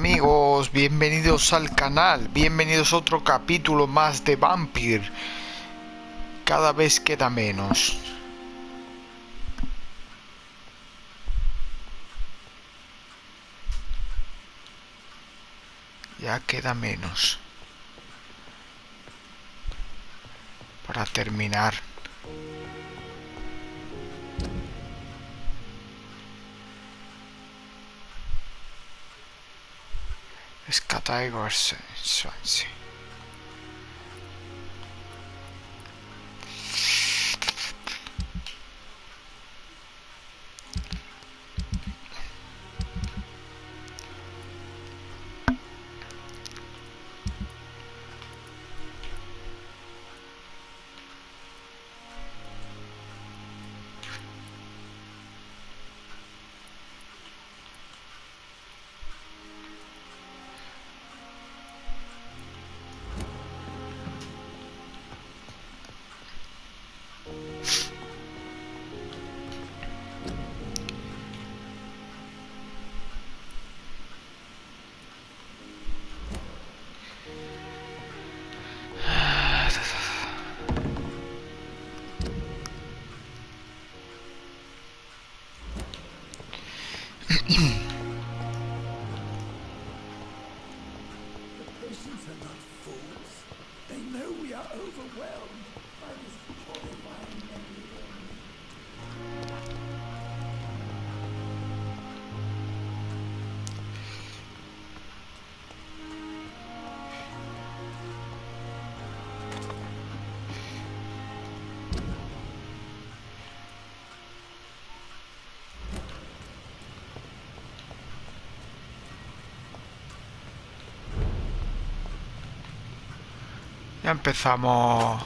amigos, bienvenidos al canal, bienvenidos a otro capítulo más de Vampyr. Cada vez queda menos. Ya queda menos para terminar. Swansea. Patients are not fools. They know we are overwhelmed by this horrifying epidemic. Ya empezamos.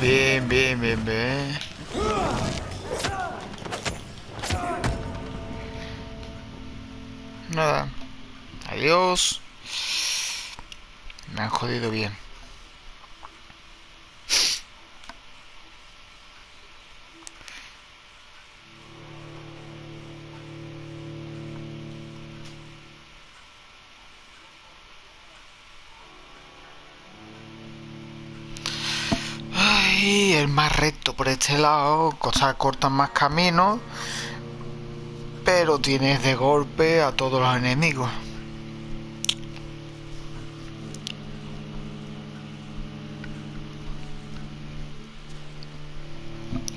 Bien. Nada. Adiós. Me han jodido bien. Ay, el más recto por este lado, cosas cortan más caminos, pero tienes de golpe a todos los enemigos.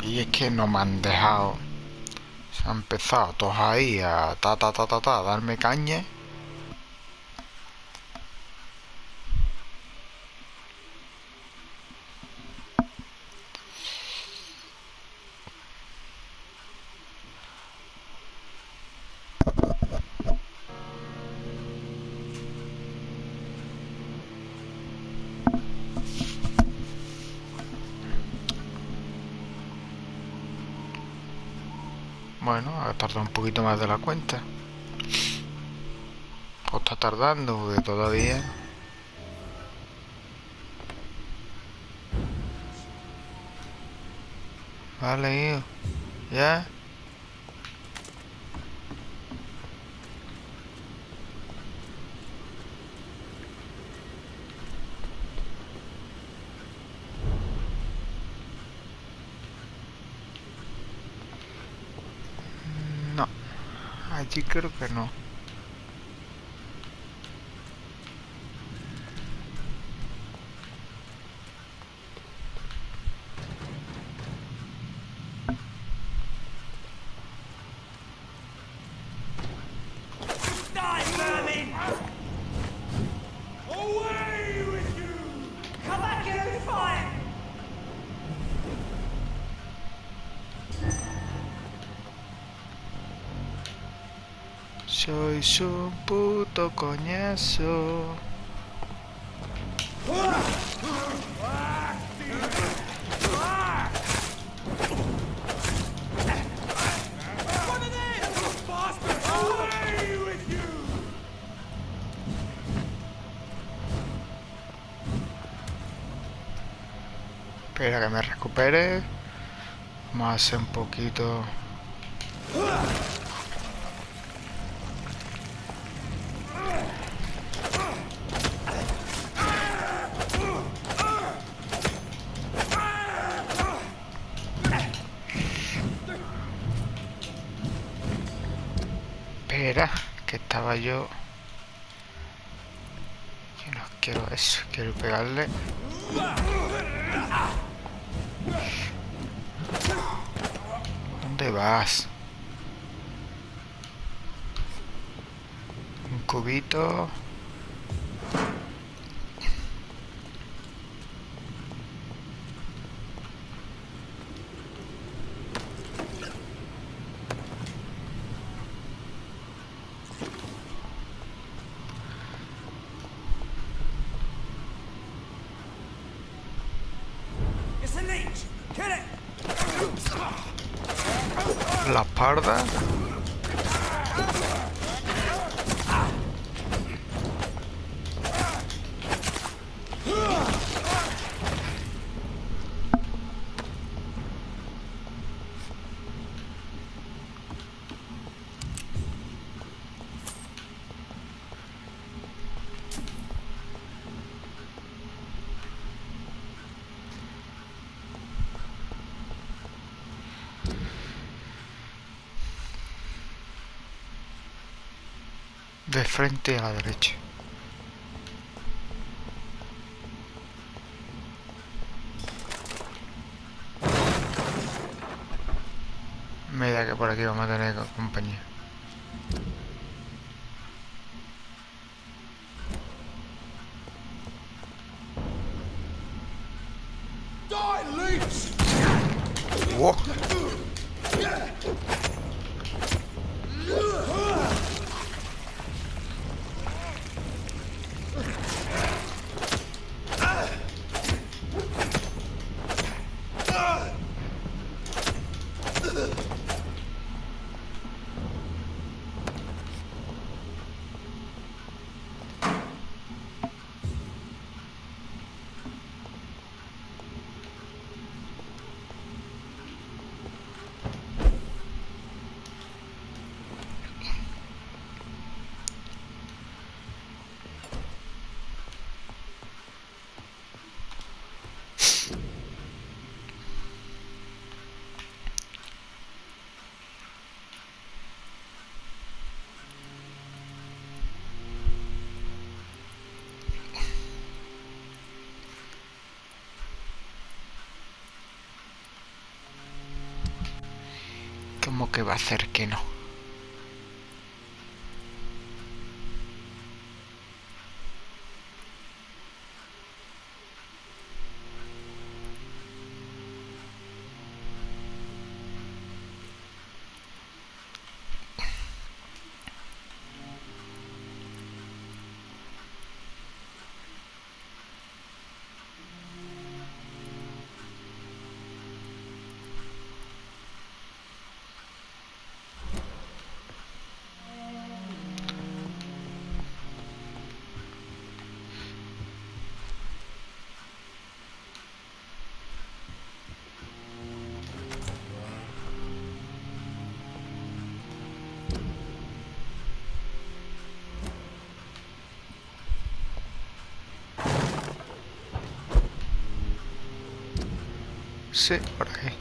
Y es que no me han dejado. Se han empezado todos ahí a a darme caña. Bueno, ha tardado un poquito más de la cuenta. O está tardando, porque todavía... Vale, hijo. ¿Ya? No. Allí creo que no. Sois un puto coñazo. Espera que me recupere. Vamos a hacer un poquito. Espera, que estaba yo. Yo no quiero eso, quiero pegarle. ¿Dónde vas? Un cubito. La espalda. De frente a la derecha. Me da que por aquí vamos a tener compañía. ¡Wow! ¿Cómo que va a hacer que no? Sí, por ahí.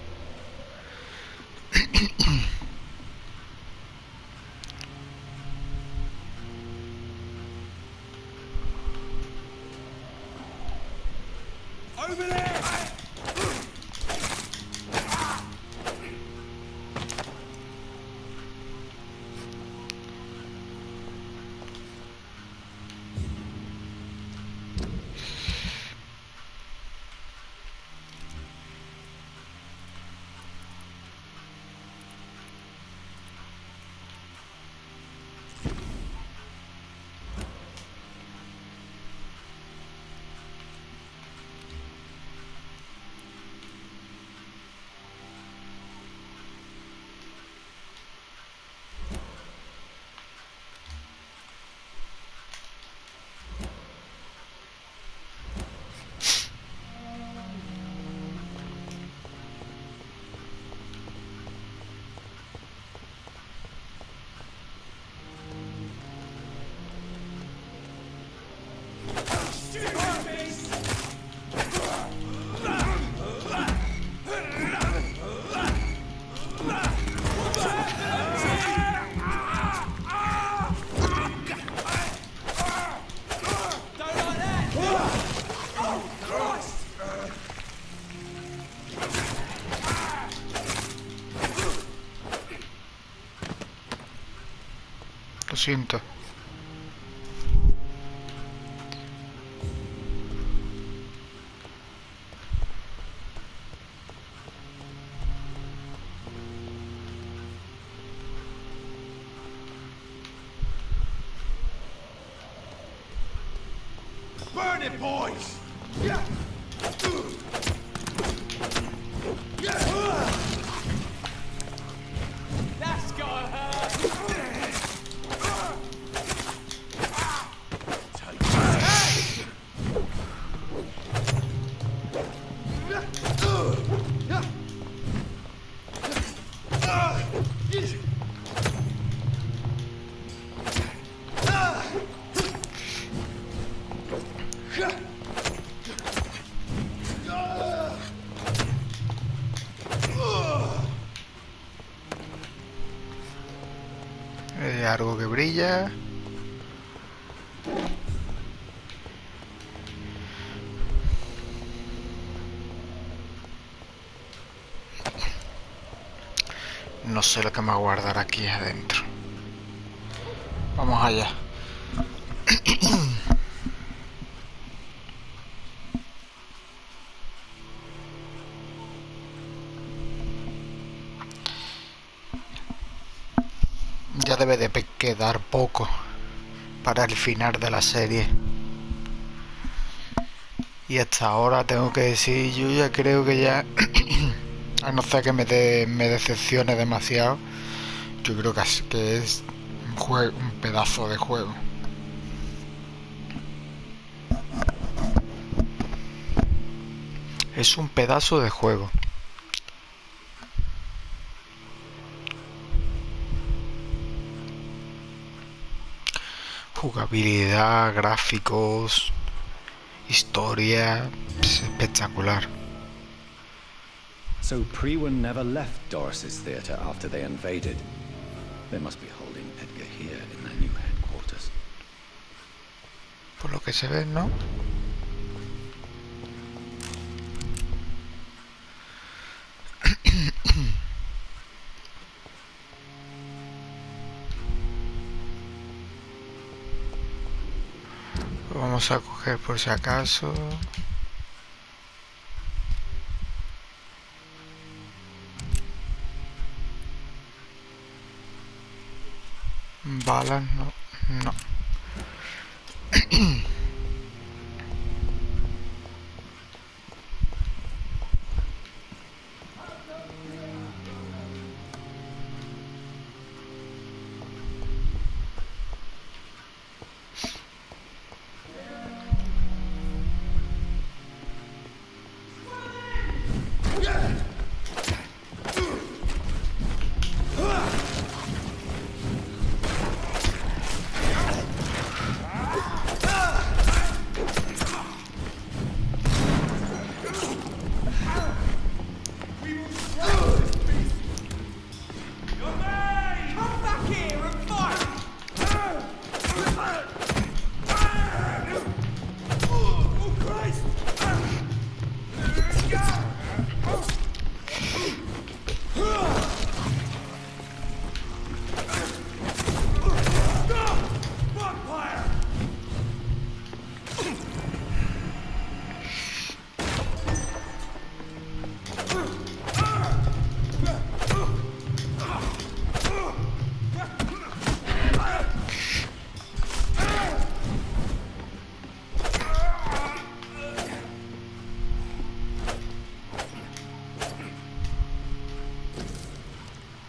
siento. Burn it, boys! That's gotta hurt! Algo que brilla. No sé lo que me va a guardar aquí adentro. Vamos allá. Ya debe de quedar poco para el final de la serie. Y hasta ahora tengo que decir, yo ya creo que ya, a no ser que me decepcione demasiado, yo creo que es un pedazo de juego. Es un pedazo de juego. Jugabilidad, gráficos, historia, espectacular. So Priwen never left Doris's theatre after they invaded. They must be holding Edgar here in their new headquarters. Por lo que se ve, ¿no? Vamos a coger por si acaso. Balas, no. No.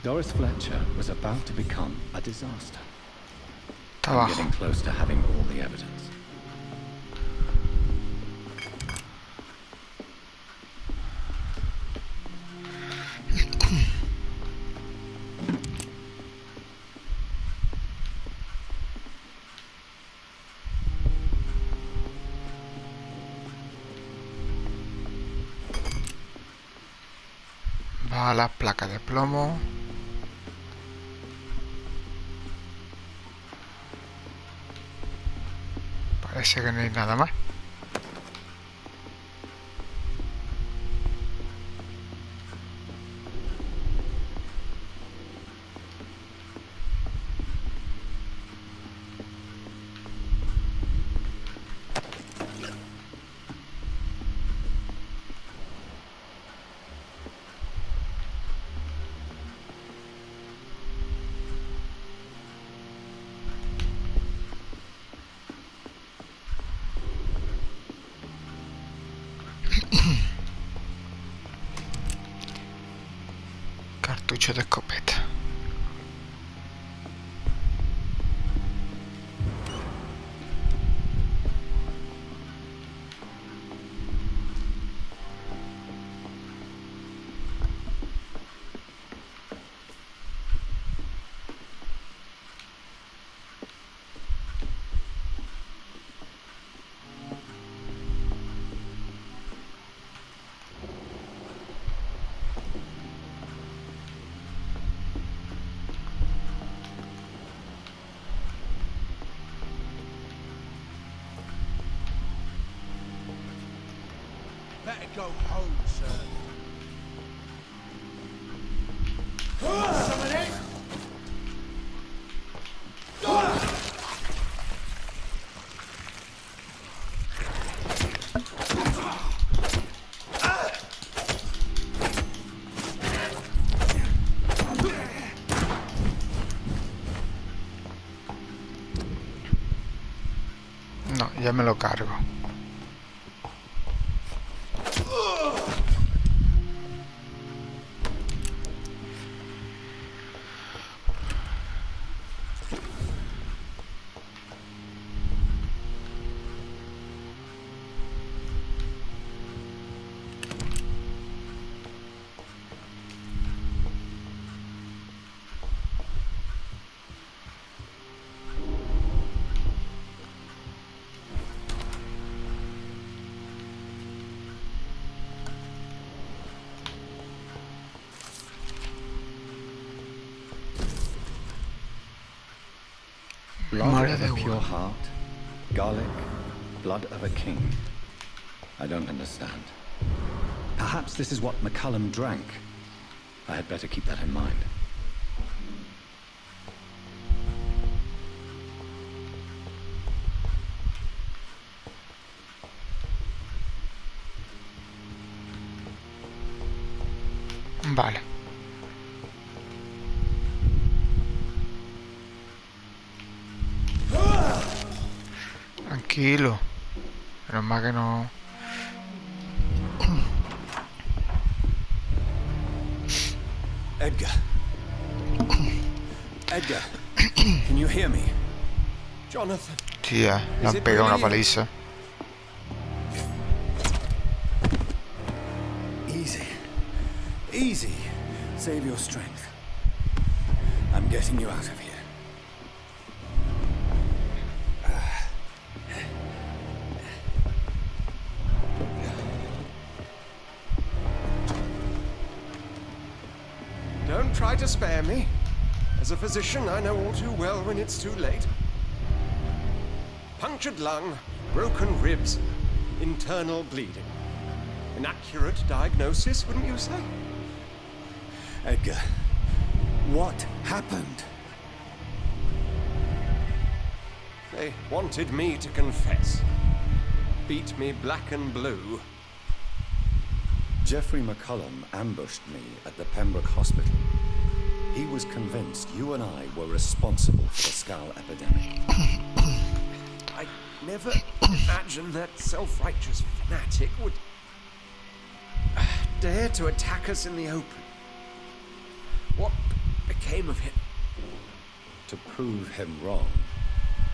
Doris Fletcher was about to become a disaster. Está I'm abajo. getting close to having all the evidence. Va a la placa de plomo. Parece que no hay nada más. Cartucho de escopeta. Better go home, sir. No, ya me lo cargo. Blood of a pure heart, garlic, blood of a king. I don't understand. Perhaps this is what McCullum drank. I had better keep that in mind. Vale. Tranquilo. Pero más que no. Edgar. Edgar. Can you hear me? Jonathan. Tía, le han pegado una paliza. Easy. Easy. Save your strength. I'm getting you out of here. Don't try to spare me. As a physician, I know all too well when it's too late. Punctured lung, broken ribs, internal bleeding. An accurate diagnosis, wouldn't you say? Edgar, what happened? They wanted me to confess. Beat me black and blue. Jeffrey McCullum ambushed me at the Pembroke Hospital. He was convinced you and I were responsible for the Skull epidemic. I never imagined that self-righteous fanatic would dare to attack us in the open. What became of him? To prove him wrong,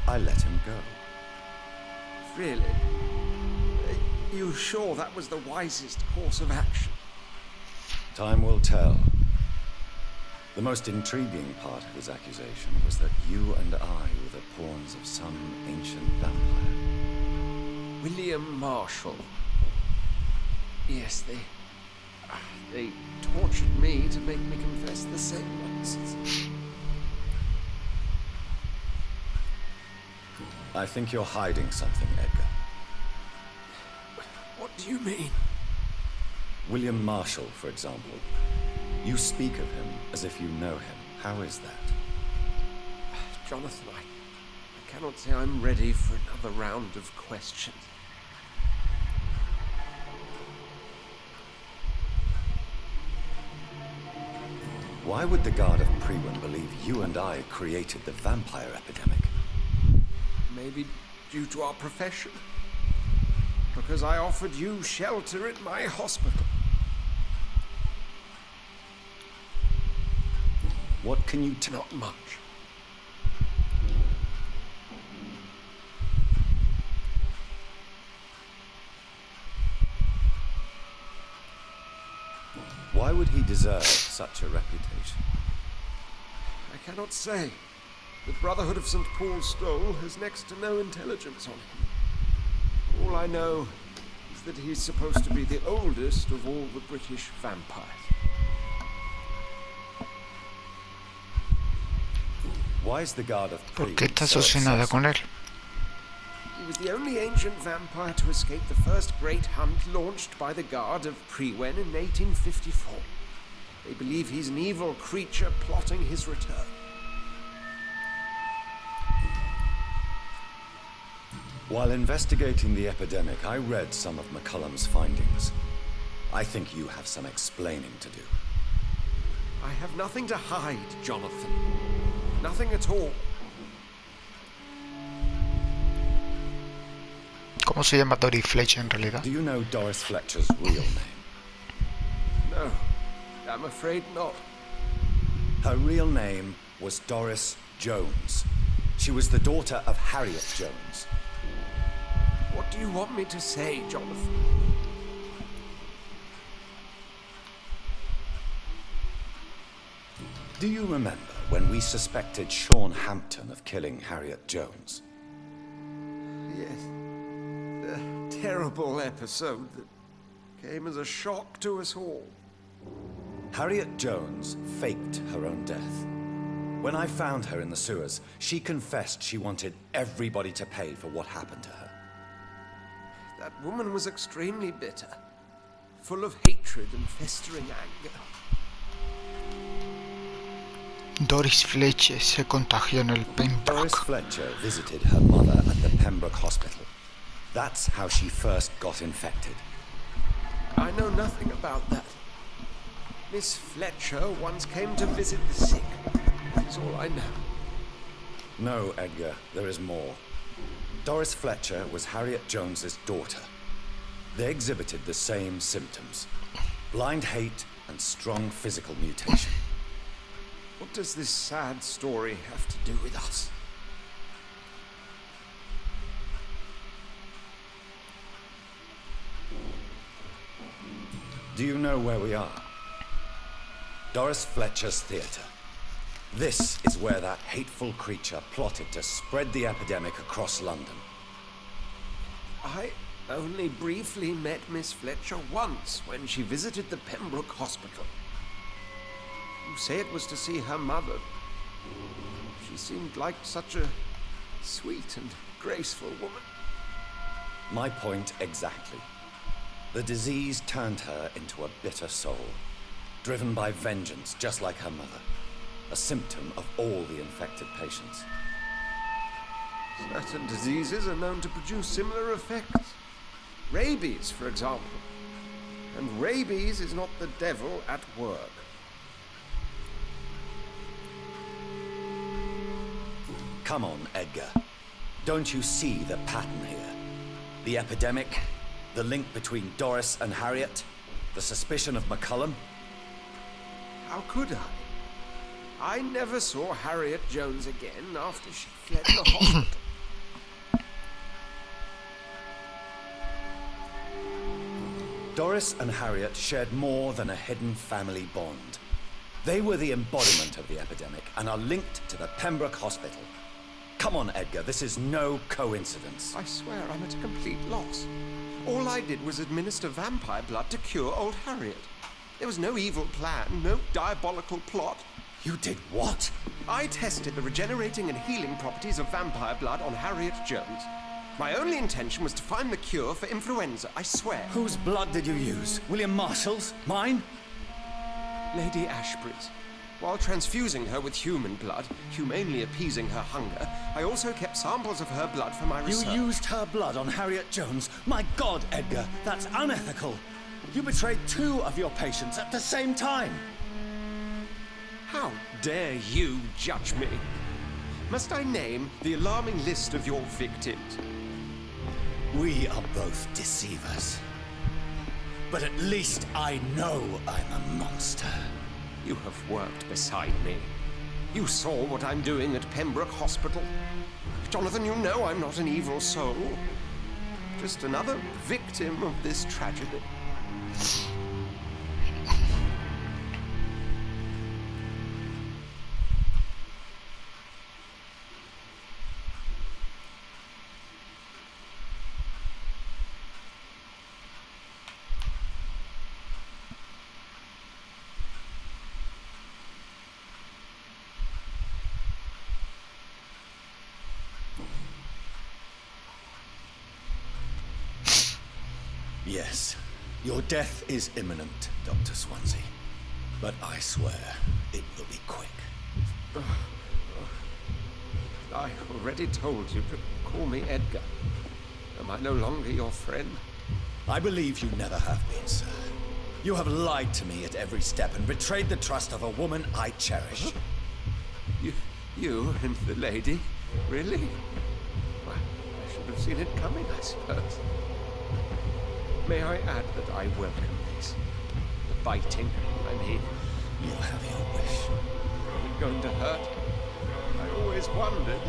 I let him go. Really? Are you sure that was the wisest course of action? Time will tell. The most intriguing part of his accusation was that you and I were the pawns of some ancient vampire. William Marshall. Yes, they tortured me to make me confess the same nonsense. I think you're hiding something, Edgar. What do you mean? William Marshall, for example. You speak of him as if you know him. How is that? Jonathan, I cannot say I'm ready for another round of questions. Why would the Guard of Prewin believe you and I created the vampire epidemic? Maybe due to our profession. But because I offered you shelter at my hospital. What can you Not much. Why would he deserve such a reputation? I cannot say. The Brotherhood of St. Paul's Stole has next to no intelligence on him. All I know is that he's supposed to be the oldest of all the British vampires. Why is the Guard of ¿Por Pre qué está so asesinada obsessed? con él? He was the only ancient vampire to escape the first great hunt launched by the Guard of Prewen in 1854. They believe he's an evil creature plotting his return. While investigating the epidemic, I read some of McCullum's findings. I think you have some explaining to do. I have nothing to hide, Jonathan. Nothing at all. ¿Cómo se llama Doris Fletcher en realidad? Do you know Doris Fletcher's real name? No, I'm afraid not. Her real name was Doris Jones. She was the daughter of Harriet Jones. What do you want me to say, Jonathan? Do you remember when we suspected Sean Hampton of killing Harriet Jones? Yes. The terrible episode that came as a shock to us all. Harriet Jones faked her own death. When I found her in the sewers, she confessed she wanted everybody to pay for what happened to her. That woman was extremely bitter, full of hatred and festering anger. Doris Fletcher se contagió en el Doris Pembroke. Fletcher visited her mother at the Pembroke Hospital. That's how she first got infected. I know nothing about that. Miss Fletcher once came to visit the sick. That's all I know. No, Edgar, there is more. Doris Fletcher was Harriet Jones's daughter. They exhibited the same symptoms: blind hate and strong physical mutation. What does this sad story have to do with us? Do you know where we are? Doris Fletcher's theatre. This is where that hateful creature plotted to spread the epidemic across London. I only briefly met Miss Fletcher once when she visited the Pembroke Hospital. You say it was to see her mother. She seemed like such a sweet and graceful woman. My point exactly. The disease turned her into a bitter soul, driven by vengeance just like her mother. A symptom of all the infected patients. Certain diseases are known to produce similar effects. Rabies, for example. And rabies is not the devil at work. Come on, Edgar. Don't you see the pattern here? The epidemic, the link between Doris and Harriet, the suspicion of McCullum. How could I? I never saw Harriet Jones again after she fled the hospital. Doris and Harriet shared more than a hidden family bond. They were the embodiment of the epidemic and are linked to the Pembroke Hospital. Come on, Edgar, this is no coincidence. I swear I'm at a complete loss. All I did was administer vampire blood to cure old Harriet. There was no evil plan, no diabolical plot. You did what? I tested the regenerating and healing properties of vampire blood on Harriet Jones. My only intention was to find the cure for influenza, I swear. Whose blood did you use? William Marshall's? Mine? Lady Ashbury's. While transfusing her with human blood, humanely appeasing her hunger, I also kept samples of her blood for my research. You used her blood on Harriet Jones? My God, Edgar, that's unethical. You betrayed 2 of your patients at the same time. How dare you judge me? Must I name the alarming list of your victims? We are both deceivers. But at least I know I'm a monster. You have worked beside me. You saw what I'm doing at Pembroke Hospital. Jonathan, you know I'm not an evil soul. Just another victim of this tragedy. Yes, your death is imminent, Dr. Swansea. But I swear, it will be quick. I already told you to call me Edgar. Am I no longer your friend? I believe you never have been, sir. You have lied to me at every step and betrayed the trust of a woman I cherish. You and the lady? Really? Well, I should have seen it coming, I suppose. May I add that I welcome this? The biting, I mean. You'll have your wish. Is it going to hurt? I always wondered.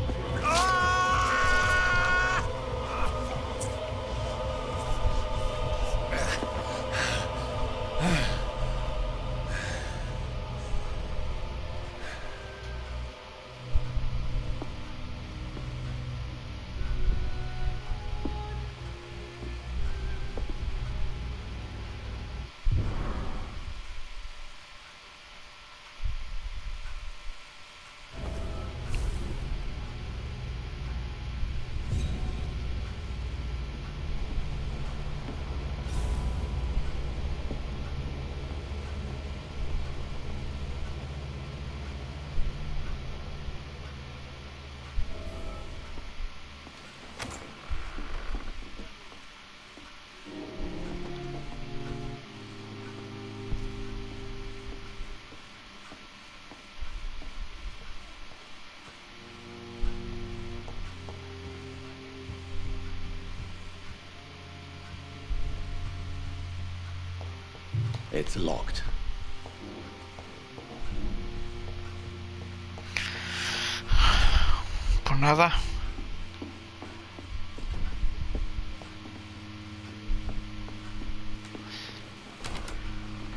It's locked. Pues nada.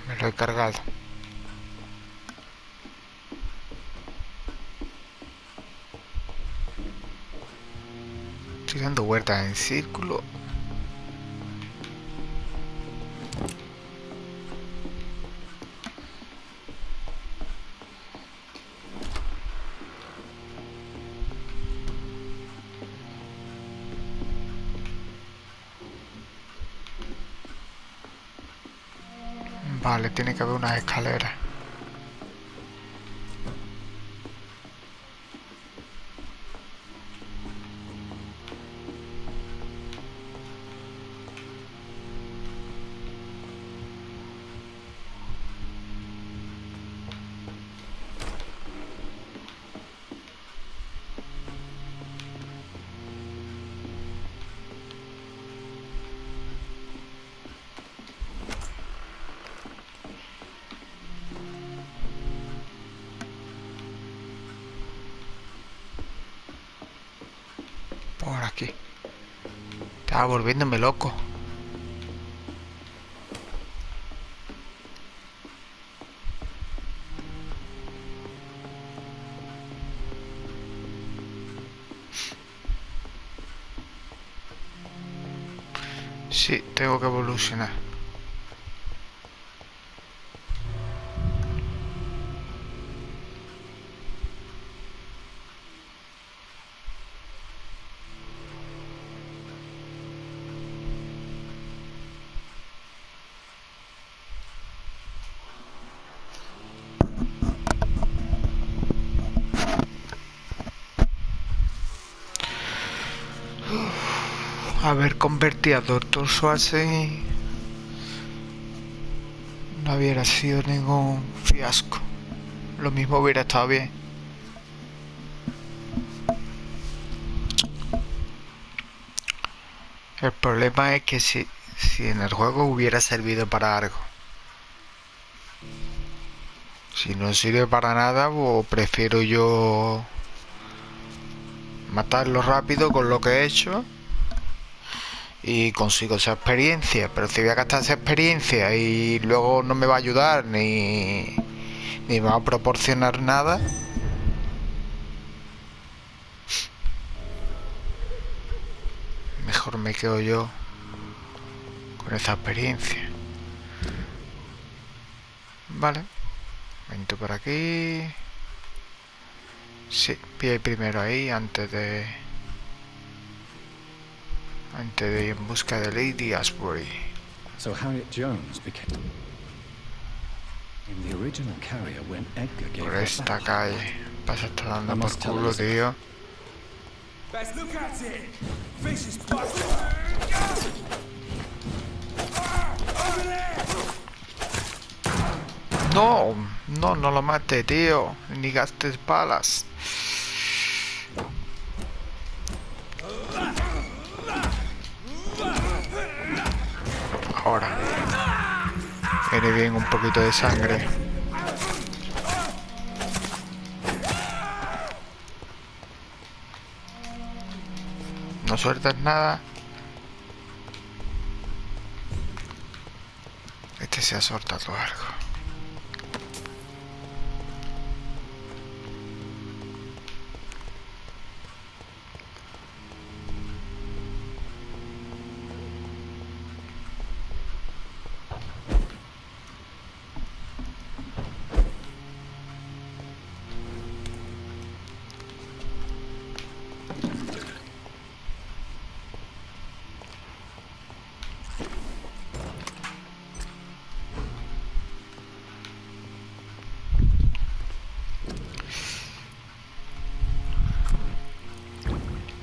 Me lo he cargado. Estoy dando vueltas en círculo. Vale, tiene que haber unas escaleras. Por aquí. Estaba volviéndome loco. Sí, tengo que evolucionar. Haber convertido a Dr. Swansea no hubiera sido ningún fiasco. Lo mismo hubiera estado bien. El problema es que si en el juego hubiera servido para algo. Si no sirve para nada, pues prefiero yo matarlo rápido con lo que he hecho y consigo esa experiencia. Pero si voy a gastar esa experiencia y luego no me va a ayudar ni me va a proporcionar nada, mejor me quedo yo con esa experiencia. Vale, vente por aquí. Sí, pide primero ahí antes de ir en busca de Lady Ashbury. So Harriet Jones became in the original carrier when Edgar gave Por her esta back. calle. Pasa está dando I por must tell culo, Elizabeth. tío. Let's look at it! Fish is busted! Over there! No, no lo mate, tío. Ni gastes balas. Ahora. Viene bien un poquito de sangre. No sueltas nada. Este se ha soltado algo.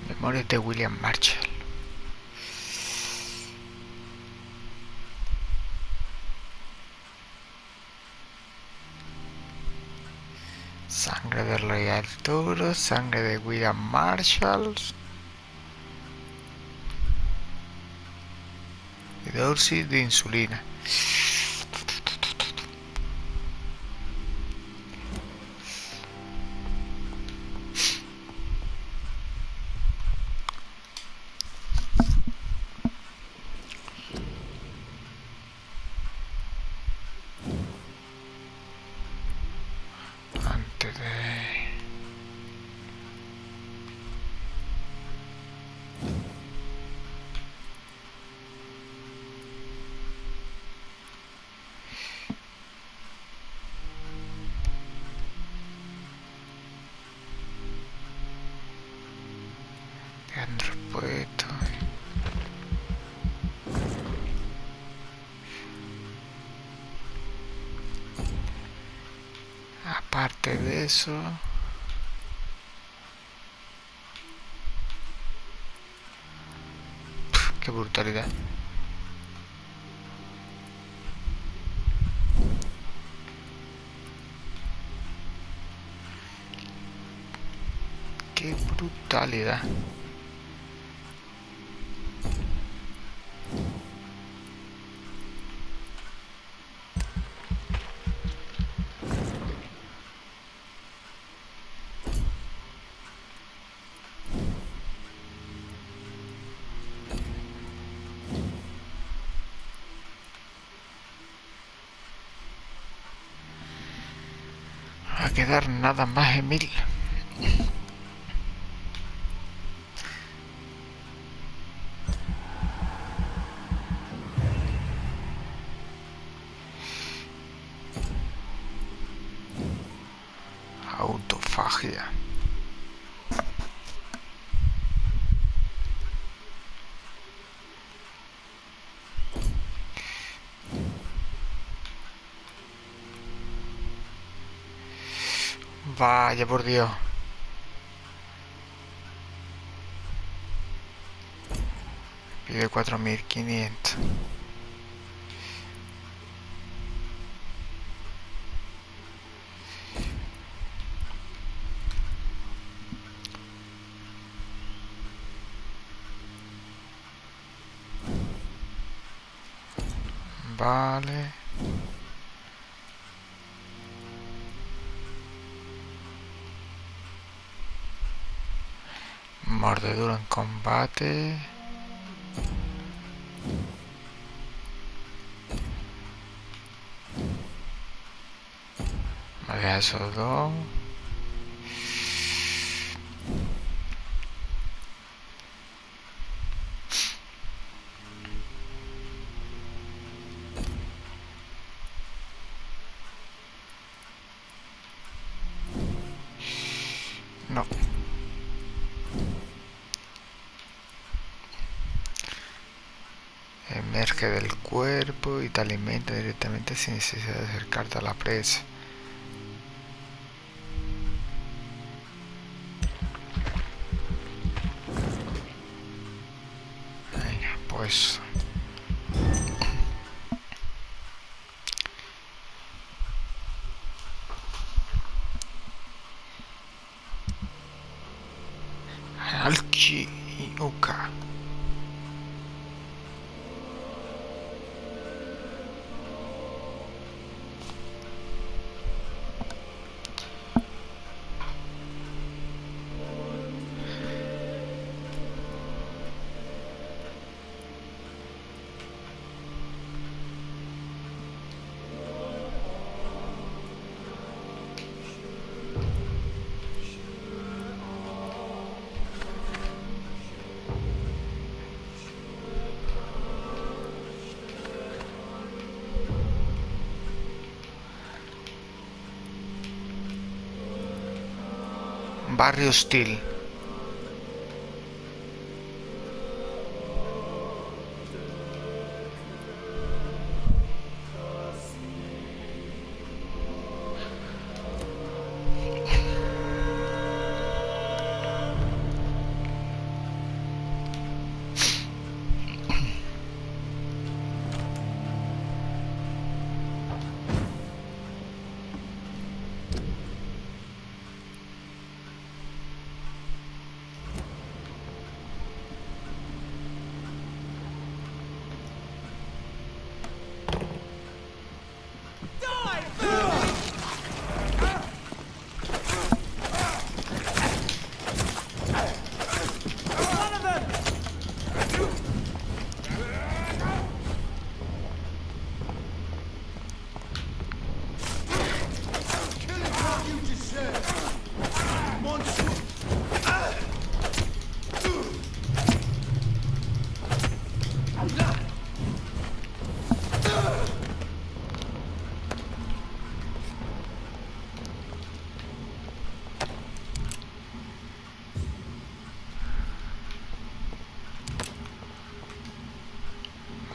Memorias de William Marshall. Sangre del Rey Arturo, sangre de William Marshall y dosis de insulina. Antes de... Dentro puesto. Aparte de eso, qué brutalidad. Qué brutalidad. Va a quedar nada más, Emil. Autofagia. Vaya por Dios. Pide 4500. Vale. Mordedura en combate. Vale, esos dos. No. Emerge del cuerpo y te alimenta directamente sin necesidad de acercarte a la presa. Venga, pues Alchi y Uka. Barrio hostil.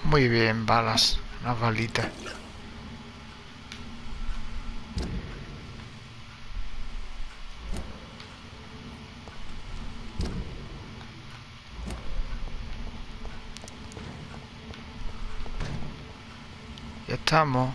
Muy bien, balas, unas balitas. Ya estamos.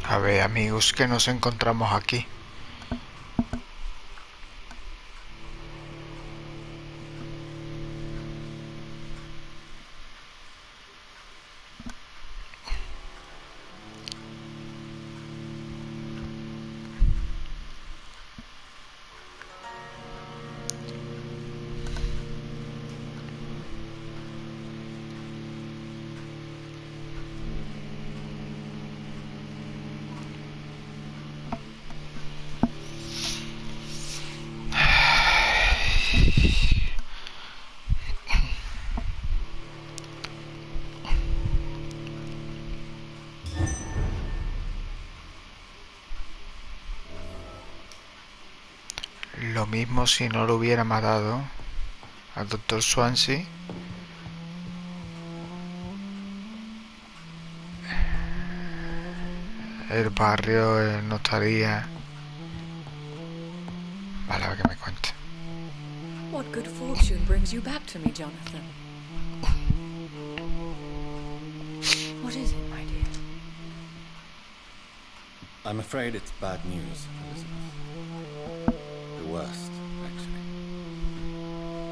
A ver, amigos, que nos encontramos aquí. Lo mismo si no lo hubiera matado al Dr. Swansea. El barrio no estaría... Vale, a ver que me cuente. What good fortune brings you back to me, Jonathan? What is it, my dear? I'm afraid it's bad news, Elizabeth. The worst, actually.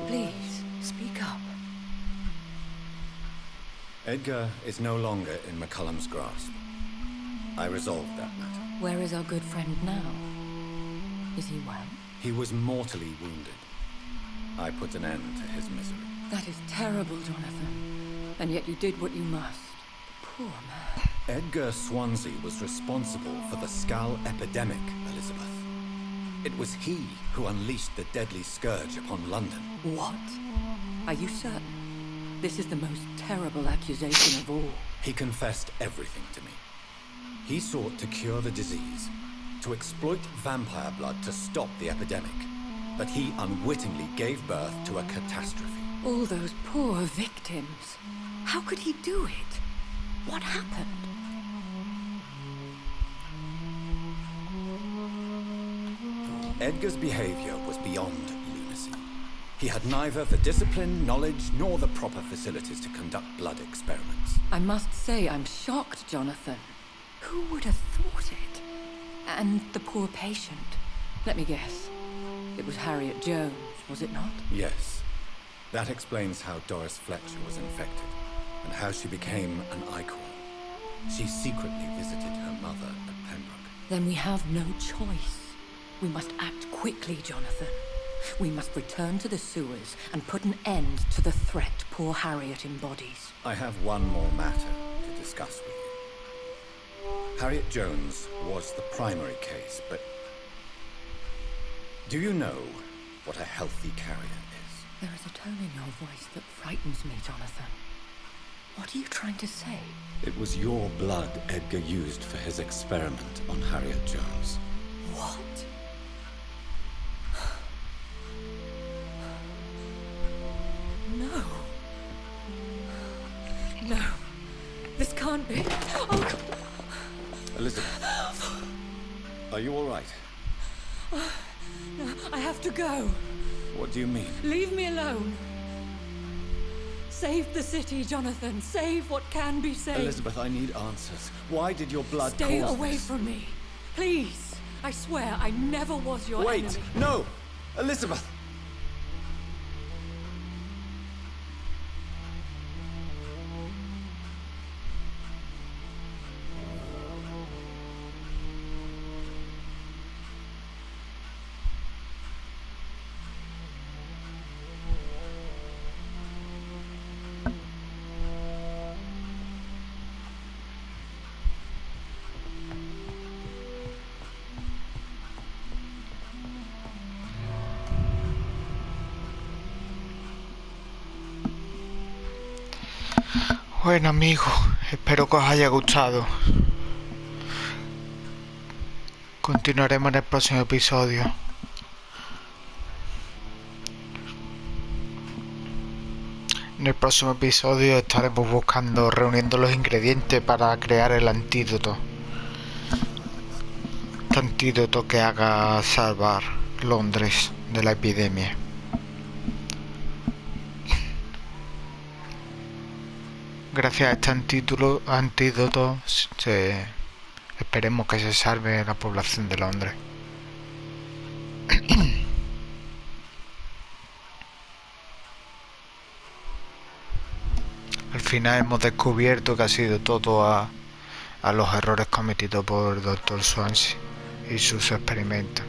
Please, speak up. Edgar is no longer in McCullum's grasp. I resolved that matter. Where is our good friend now? Is he well? He was mortally wounded. I put an end to his misery. That is terrible, Jonathan. And yet you did what you must. Poor man. Edgar Swansea was responsible for the Skull epidemic, Elizabeth. It was he who unleashed the deadly scourge upon London. What? Are you certain? This is the most terrible accusation of all. He confessed everything to me. He sought to cure the disease, to exploit vampire blood to stop the epidemic. But he unwittingly gave birth to a catastrophe. All those poor victims. How could he do it? What happened? Edgar's behavior was beyond lunacy. He had neither the discipline, knowledge, nor the proper facilities to conduct blood experiments. I must say I'm shocked, Jonathan. Who would have thought it? And the poor patient. Let me guess. It was Harriet Jones, was it not? Yes. That explains how Doris Fletcher was infected, and how she became an icon. She secretly visited her mother at Pembroke. Then we have no choice. We must act quickly, Jonathan. We must return to the sewers and put an end to the threat poor Harriet embodies. I have one more matter to discuss with you. Harriet Jones was the primary case, but... do you know what a healthy carrier is? There is a tone in your voice that frightens me, Jonathan. What are you trying to say? It was your blood Edgar used for his experiment on Harriet Jones. What? No. No. This can't be. Oh. Elizabeth, are you all right? No, I have to go. What do you mean? Leave me alone. Save the city, Jonathan. Save what can be saved. Elizabeth, I need answers. Why did your blood Stay cause away this? from me. Please. I swear I never was your Wait! enemy. No! Elizabeth! Bueno, amigos, espero que os haya gustado. Continuaremos en el próximo episodio. En el próximo episodio estaremos reuniendo los ingredientes para crear el antídoto. Este antídoto que haga salvar Londres de la epidemia. Gracias a este antídoto esperemos que se salve la población de Londres. Al final hemos descubierto que ha sido todo a los errores cometidos por el Dr. Swansea y sus experimentos.